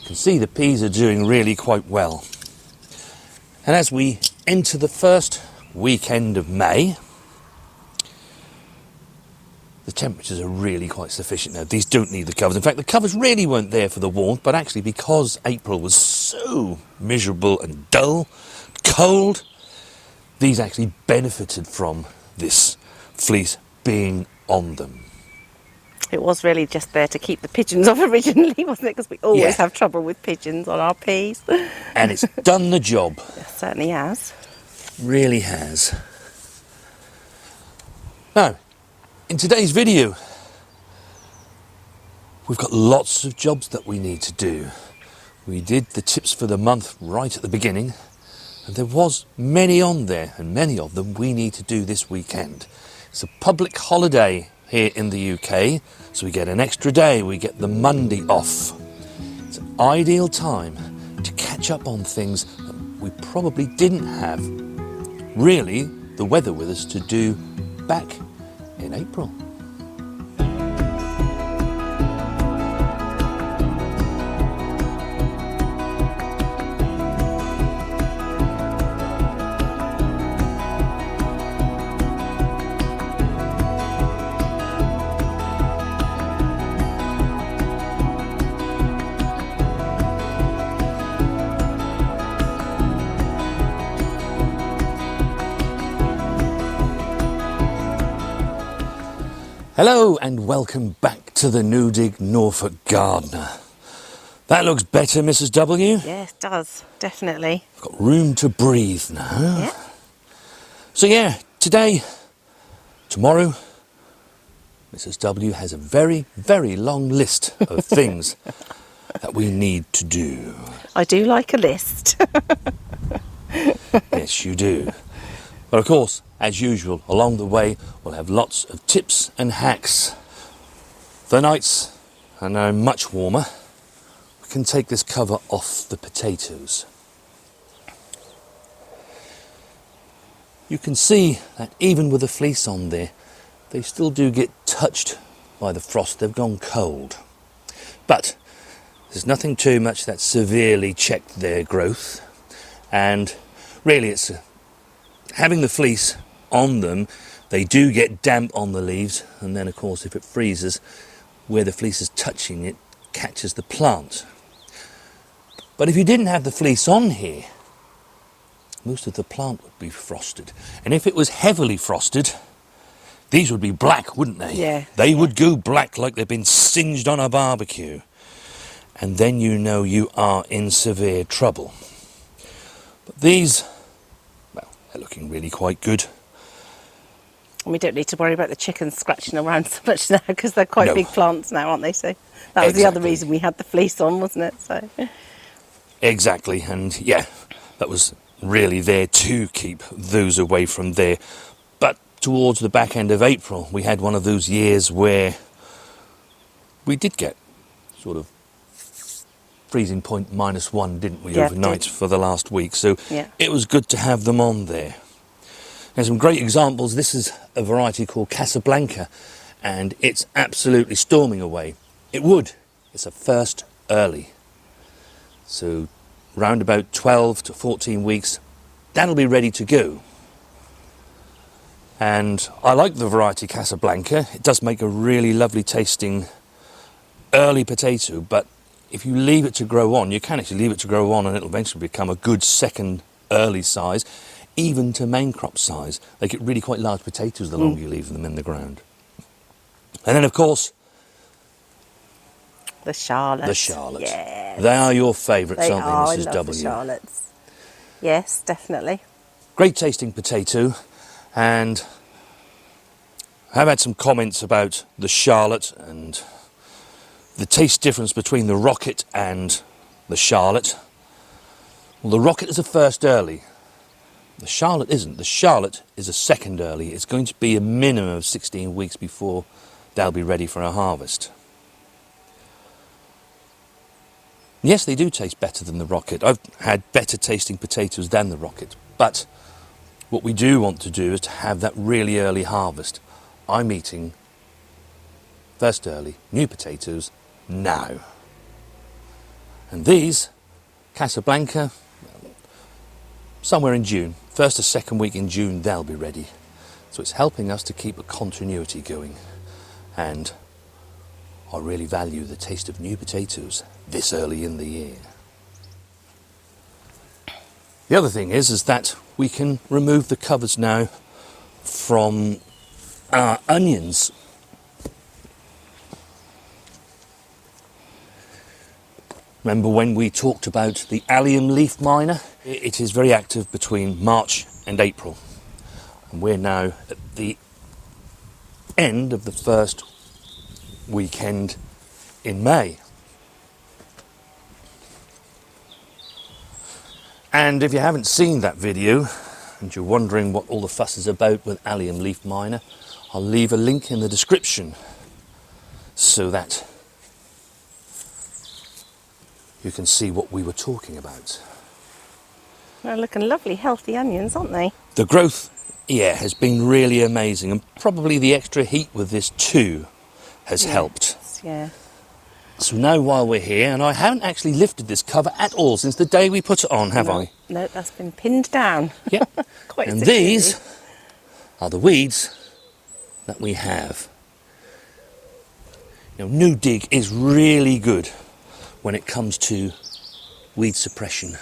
can see the peas are doing really quite well. And as we enter the first weekend of May, the temperatures are really quite sufficient now. These don't need the covers. In fact, the covers really weren't there for the warmth, but actually because April was so miserable and dull, cold, these actually benefited from this fleece being on them. It was really just there to keep the pigeons off originally, wasn't it? Because we always have trouble with pigeons on our peas. And it's done the job. It certainly has. Really has. Now, in today's video, we've got lots of jobs that we need to do. We did the tips for the month right at the beginning, and there was many on there, and many of them we need to do this weekend. It's a public holiday here in the UK, so we get an extra day, we get the Monday off. It's an ideal time to catch up on things that we probably didn't have really the weather with us to do back in April. Hello and welcome back to the Newdig Norfolk Gardener. That looks better, Mrs. W. Yeah, it does, definitely. I've got room to breathe now. Yeah. So yeah, today, tomorrow, Mrs. W has a very, very long list of things that we need to do. I do like a list. Yes, you do. But of course, as usual, along the way, we'll have lots of tips and hacks. The nights are now much warmer. We can take this cover off the potatoes. You can see that even with the fleece on there, they still do get touched by the frost. They've gone cold. But there's nothing too much that severely checked their growth. And really it's having the fleece on them, they do get damp on the leaves, and then of course if it freezes, where the fleece is touching it catches the plant. But if you didn't have the fleece on here, most of the plant would be frosted. And if it was heavily frosted, these would be black, wouldn't they? Yeah. They would go black like they've been singed on a barbecue. And then you know you are in severe trouble. But these, well, they're looking really quite good. And we don't need to worry about the chickens scratching around so much now because they're quite big plants now, aren't they? So that was the other reason we had the fleece on, wasn't it? So. Exactly, and yeah, that was really there to keep those away from there. But towards the back end of April, we had one of those years where we did get sort of freezing point -1, didn't we, overnight for the last week. So it was good to have them on there. There's some great examples. This is a variety called Casablanca, and it's absolutely storming away. It would. It's a first early. So round about 12 to 14 weeks, that'll be ready to go. And I like the variety Casablanca. It does make a really lovely tasting early potato, but if you leave it to grow on, you can actually leave it to grow on and it'll eventually become a good second early size. Even to main crop size. They get really quite large potatoes the longer you leave them in the ground. And then of course, the Charlottes. The Charlottes. Yes. They are your favourites, aren't they, Mrs. I love W? The Charlottes. Yes, definitely. Great tasting potato, and I've had some comments about the Charlotte and the taste difference between the Rocket and the Charlotte. Well, the Rocket is a first early. The Charlotte isn't. The Charlotte is a second early. It's going to be a minimum of 16 weeks before they'll be ready for a harvest. Yes, they do taste better than the Rocket. I've had better tasting potatoes than the Rocket. But what we do want to do is to have that really early harvest. I'm eating first early, new potatoes, now. And these, Casablanca, somewhere in June, first or second week in June, they'll be ready. So it's helping us to keep a continuity going. And I really value the taste of new potatoes this early in the year. The other thing is that we can remove the covers now from our onions. Remember when we talked about the allium leaf miner? It is very active between March and April. And we're now at the end of the first weekend in May. And if you haven't seen that video and you're wondering what all the fuss is about with allium leaf miner, I'll leave a link in the description so that you can see what we were talking about. They're looking lovely, healthy onions, aren't they? The growth, yeah, has been really amazing, and probably the extra heat with this too has helped. Yeah. So now while we're here, and I haven't actually lifted this cover at all since the day we put it on, have I? No, that's been pinned down. Yep. Quite And securely. these are the weeds that we have. You know, New Dig is really good when it comes to weed suppression.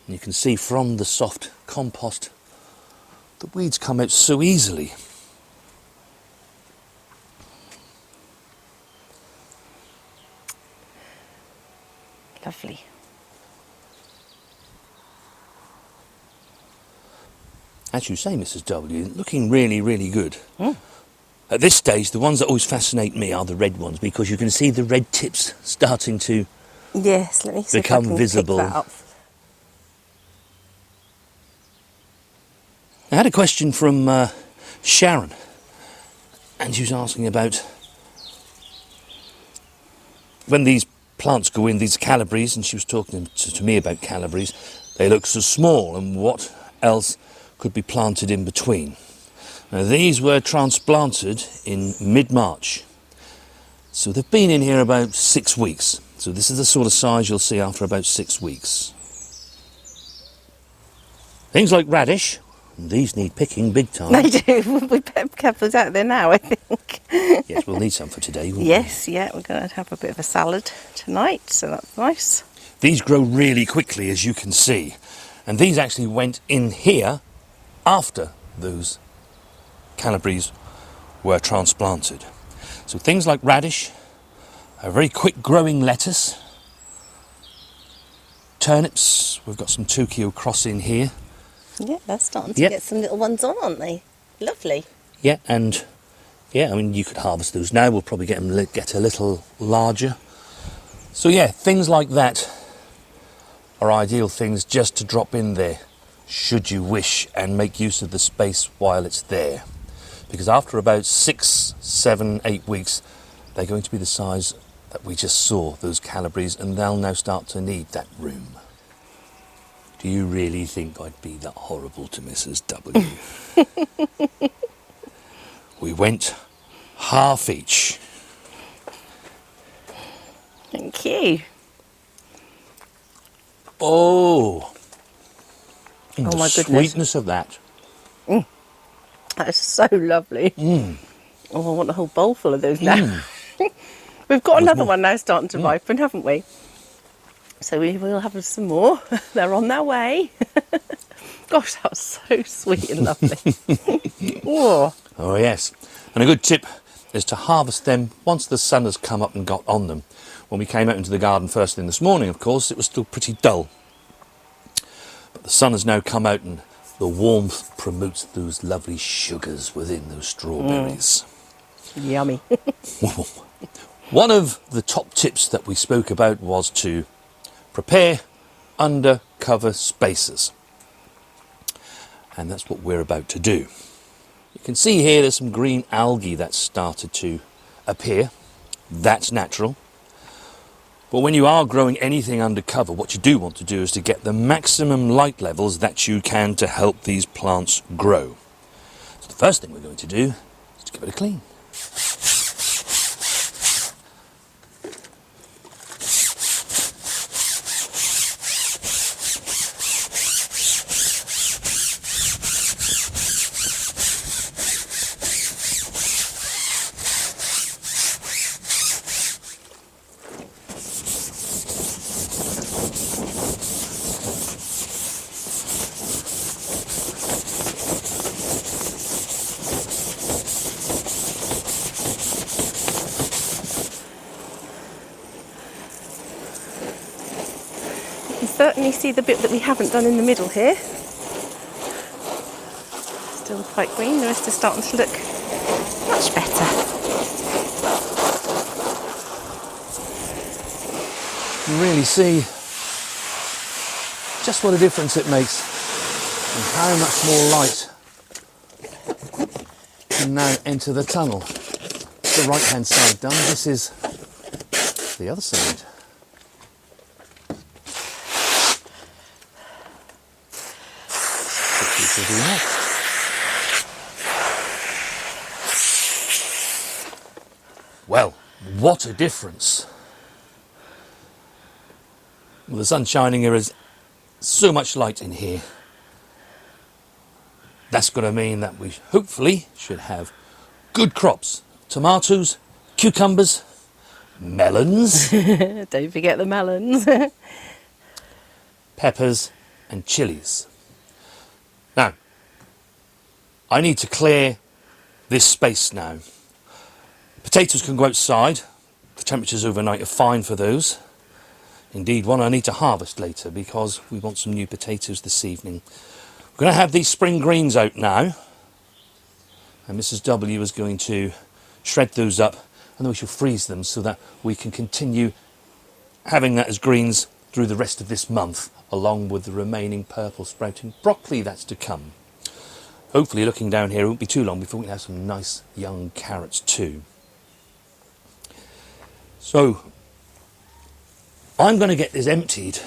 And you can see from the soft compost, the weeds come out so easily. Lovely. As you say, Mrs. W, looking really, really good. At this stage, the ones that always fascinate me are the red ones, because you can see the red tips starting to Yes, let me see become if I can visible. Pick that up. I had a question from Sharon, and she was asking about when these plants go in, these calibries, and she was talking to me about calibries. They look so small, and what else could be planted in between. Now, these were transplanted in mid-March, so they've been in here about 6 weeks. So this is the sort of size you'll see after about 6 weeks. Things like radish, these need picking big time. They do. We put a couple out there now, I think. Yes, we'll need some for today, won't Yes, yeah, we're going to have a bit of a salad tonight, so that's nice. we? These grow really quickly, as you can see. And these actually went in here after those calibries were transplanted. So things like radish, a very quick growing lettuce, turnips, we've got some Tokyo cross in here. Yeah, they're starting to Yep. get some little ones on, aren't they? Lovely. Yeah, and yeah, I mean, you could harvest those now. We'll probably get them get a little larger. So yeah, things like that are ideal things just to drop in there, should you wish, and make use of the space while it's there. Because after about 6, 7, 8 weeks, they're going to be the size that we just saw, those calibries, and they'll now start to need that room. Do you really think I'd be that horrible to Mrs. W? We went half each. Thank you. Oh, Oh the my goodness. sweetness of that. That is so lovely. Oh, I want a whole bowl full of those now. We've got another one now starting to ripen, haven't we? So we will have some more. They're on their way. Gosh, that was so sweet and lovely. Oh, Oh yes, and a good tip is to harvest them once the sun has come up and got on them. When we came out into the garden first thing this morning, of course, it was still pretty dull. But the sun has now come out and the warmth promotes those lovely sugars within those strawberries. yummy. One of the top tips that we spoke about was to prepare undercover spaces. And that's what we're about to do. You can see here there's some green algae that's started to appear. That's natural. But when you are growing anything undercover, what you do want to do is to get the maximum light levels that you can to help these plants grow. So the first thing we're going to do is to give it a clean. certainly see the bit that we haven't done in the middle here. Still quite green, the rest is starting to look much better. You really see just what a difference it makes and how much more light can now enter the tunnel. The right hand side done, this is the other side. Which we shall do next. Well, what a difference. Well, the sun's shining, there is so much light in here. That's going to mean that we hopefully should have good crops. Tomatoes, cucumbers, melons, Don't forget the melons. peppers and chilies. Now, I need to clear this space now. Potatoes can go outside. The temperatures overnight are fine for those. Indeed, one I need to harvest later because we want some new potatoes this evening. We're going to have these spring greens out now. And Mrs. W is going to shred those up and then we shall freeze them so that we can continue having that as greens through the rest of this month, along with the remaining purple sprouting broccoli that's to come. Hopefully, looking down here, it won't be too long before we can have some nice young carrots too. So, I'm going to get this emptied,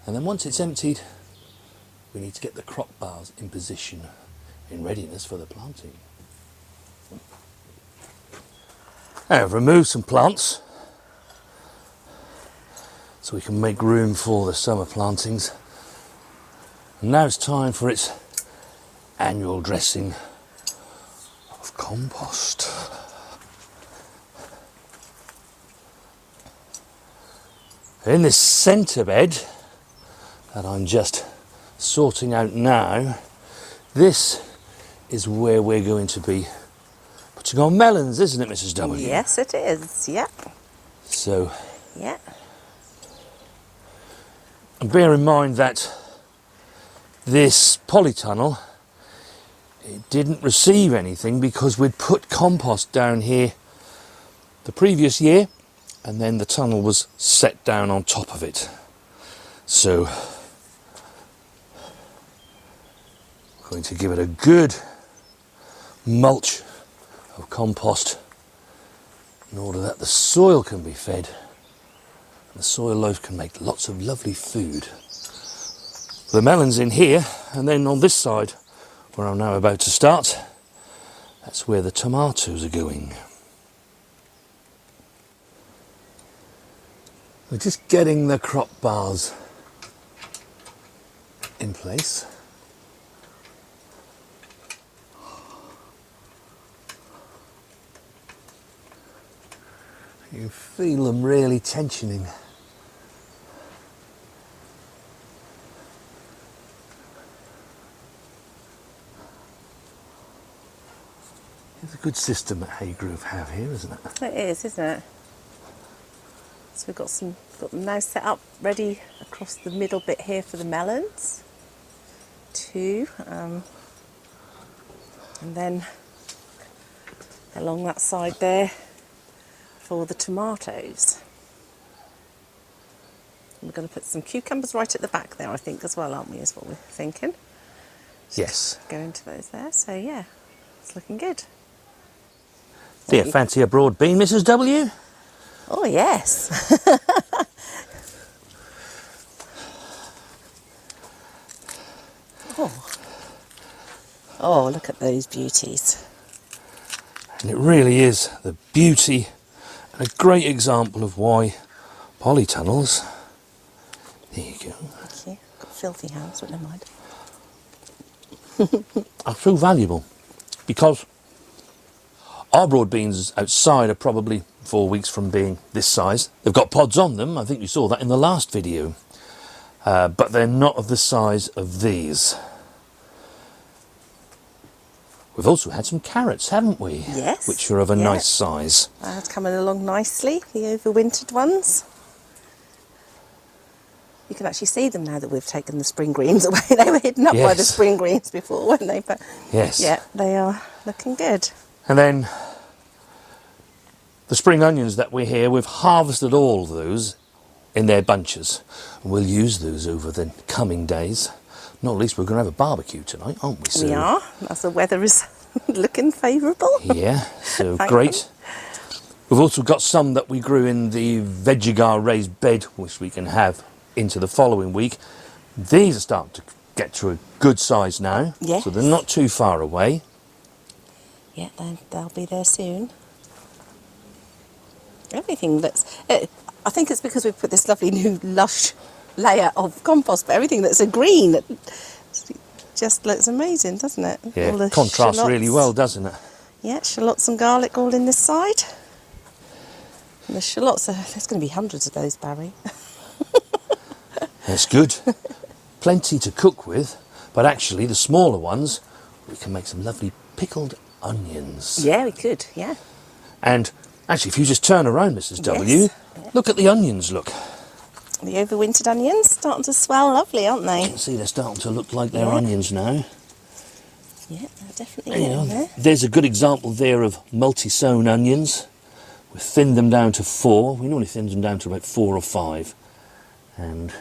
and then once it's emptied, we need to get the crop bars in position, in readiness for the planting. Now, I've removed some plants, so we can make room for the summer plantings. And now it's time for its annual dressing of compost. In this centre bed that I'm just sorting out now, this is where we're going to be putting on melons, isn't it, Mrs. W? Yes, it is. Yep. So, Yeah. and bear in mind that this polytunnel, it didn't receive anything because we'd put compost down here the previous year, and then the tunnel was set down on top of it. So, we're going to give it a good mulch of compost in order that the soil can be fed and the soil loaf can make lots of lovely food. The melons in here, and then on this side where I'm now about to start, that's where the tomatoes are going. We're just getting the crop bars in place. You can feel them really tensioning. It's a good system that Haygrove have here, isn't it? It is, isn't it? So we've got them now set up ready across the middle bit here for the melons. Two, and then along that side there for the tomatoes. We're going to put some cucumbers right at the back there, I think, as well, aren't we? Is what we're thinking. Yes. Go into those there. So yeah, it's looking good. Do you fancy a broad bean, Mrs. W? Oh yes. Oh, look at those beauties. And it really is the beauty and a great example of why polytunnels, there you go, Thank you. Got filthy hands, but never mind. are so valuable, because our broad beans outside are probably 4 weeks from being this size. They've got pods on them, I think you saw that in the last video, but they're not of the size of these. We've also had some carrots, haven't we? Yes. Which are of a nice size. That's coming along nicely, the overwintered ones. You can actually see them now that we've taken the spring greens away. They were hidden up by the Yes. spring greens before, weren't they? But Yes. yeah, they are looking good. And then the spring onions that we're here, we've harvested all of those in their bunches. And we'll use those over the coming days. Not least, we're going to have a barbecue tonight, aren't we? So, We are, as the weather is looking favourable. Yeah, so Thank great. We've also got some that we grew in the vegegar raised bed, which we can have into the following week. These are starting to get to a good size now, Yes. so they're not too far away. Yeah, they'll be there soon. Everything that's... I think it's because we've put this lovely new lush layer of compost, but everything that's a green, it just looks amazing, doesn't it? Yeah, All the contrasts shallots. really well, doesn't it? Yeah, shallots and garlic all in this side. And the shallots, there's going to be hundreds of those, Barry. That's good. Plenty to cook with, but actually the smaller ones, we can make some lovely pickled onions. Yeah, we could, yeah. And actually, if you just turn around, Mrs. W, Yes. look at the onions, look. The overwintered onions starting to swell lovely, aren't You they? can see they're starting to look like they're Yeah. onions now. Yeah, they're definitely You getting know, there. there's a good example there of multi-sown onions. We've thinned them down to 4. We normally thin them down to about 4 or 5. And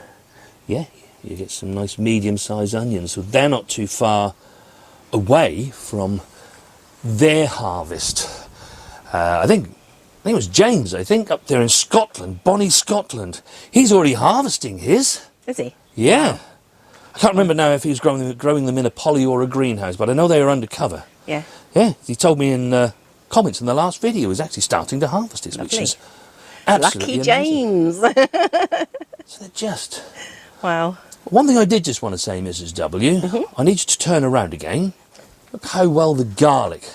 yeah, you get some nice medium-sized onions. So they're not too far away from their harvest. I think it was James, up there in Scotland, Bonnie, Scotland. He's already harvesting his. Is he? Yeah. I can't remember now if he was growing them in a poly or a greenhouse, but I know they were undercover. Yeah. Yeah, he told me in comments in the last video he was actually starting to harvest it, which Lovely. is absolutely Lucky amazing. James. So they're just... Wow. One thing I did just want to say, Mrs. W, I need you to turn around again. Look how well the garlic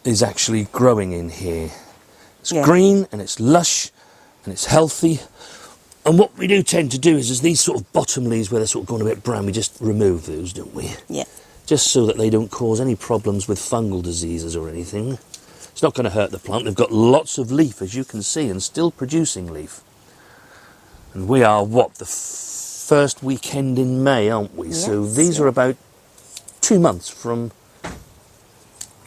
is actually growing in here. It's Yeah. green and it's lush and it's healthy. And what we do tend to do is these sort of bottom leaves where they're sort of going a bit brown, we just remove those, don't we? Yeah. Just so that they don't cause any problems with fungal diseases or anything. It's not going to hurt the plant. They've got lots of leaf, as you can see, and still producing leaf. And we are, what, the first weekend in May, aren't we? So Yes, these yeah. are about 2 months from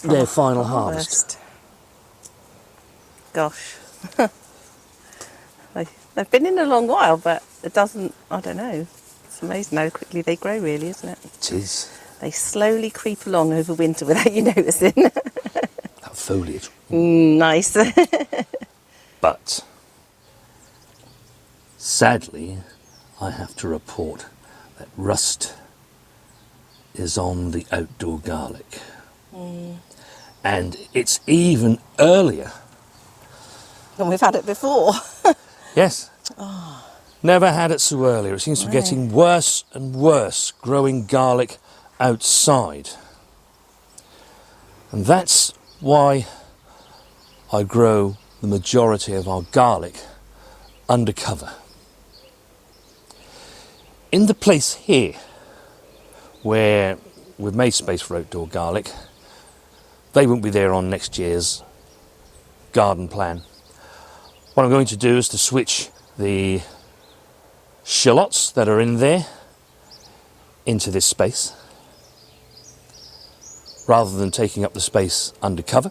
their final harvest. Gosh. They've been in a long while, but it doesn't, I don't know. It's amazing how quickly they grow, really, isn't it? It is. They slowly creep along over winter without you noticing. That foliage. Nice. But, sadly, I have to report that rust is on the outdoor garlic. And it's even earlier. And we've had it before. Yes. Never had it so earlier. It seems to be getting worse and worse growing garlic outside. And that's why I grow the majority of our garlic undercover. In the place here where we've made space for outdoor garlic, they won't be there on next year's garden plan. What I'm going to do is to switch the shallots that are in there into this space, rather than taking up the space undercover.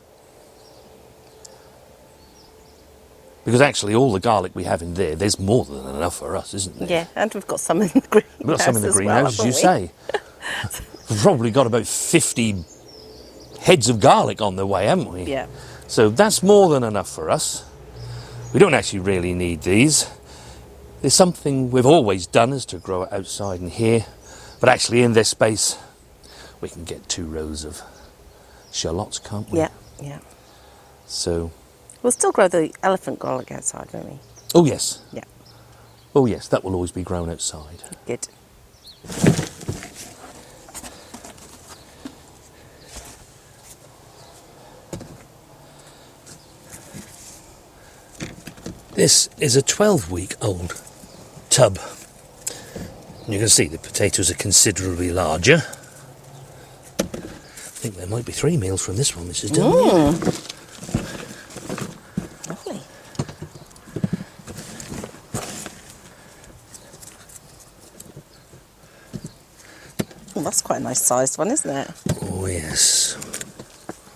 Because actually all the garlic we have in there, there's more than enough for us, isn't there? Yeah, and we've got some in the greenhouse. We've got some in the as greenhouse, well, as you haven't say. We've probably got about 50 heads of garlic on the way, haven't we? we? Yeah. So that's more than enough for us. We don't actually really need these. There's something we've always done is to grow it outside and here, but actually in this space we can get 2 rows of shallots, can't we? Yeah, yeah. So, We'll still grow the elephant garlic outside, won't we? oh yes, Yeah, oh yes, that will always be grown outside. good. This is a 12-week-old tub. You can see the potatoes are considerably larger. I think there might be 3 meals from this one, Mrs. W. Lovely. Oh, that's quite a nice sized one, isn't it? Oh yes.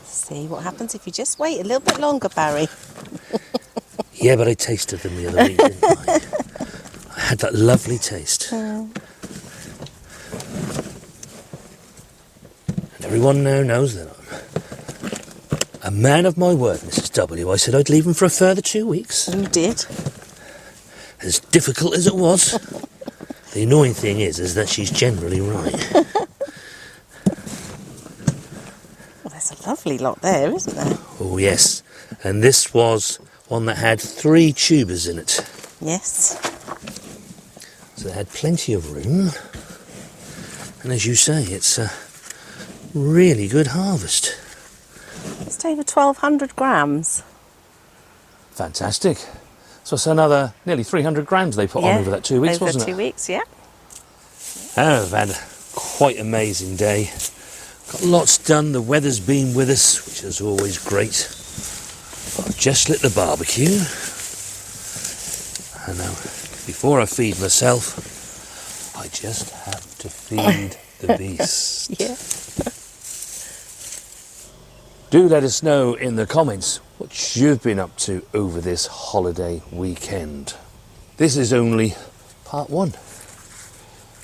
See what happens if you just wait a little bit longer, Barry. Yeah, but I tasted them the other week, didn't I? I had that lovely taste. And everyone now knows that I'm a man of my word, Mrs. W. I said I'd leave him for a further 2 weeks. You did. As difficult as it was. The annoying thing is that she's generally right. Well, there's a lovely lot there, isn't there? Oh yes, and this was one that had 3 tubers in it. Yes. So they had plenty of room. And as you say, it's a really good harvest. It's over 1,200 grams. Fantastic. So it's another nearly 300 grams they put on over that 2 weeks, wasn't it? Over 2 weeks, yeah. I've had a quite amazing day. Got lots done. The weather's been with us, which is always great. I've just lit the barbecue. And now, before I feed myself, I just have to feed the beast. Yeah. Do let us know in the comments what you've been up to over this holiday weekend. This is only part 1.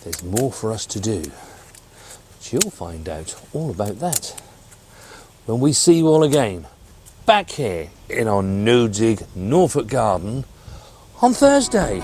There's more for us to do. But you'll find out all about that when we see you all again back here in our no-dig Norfolk garden on Thursday.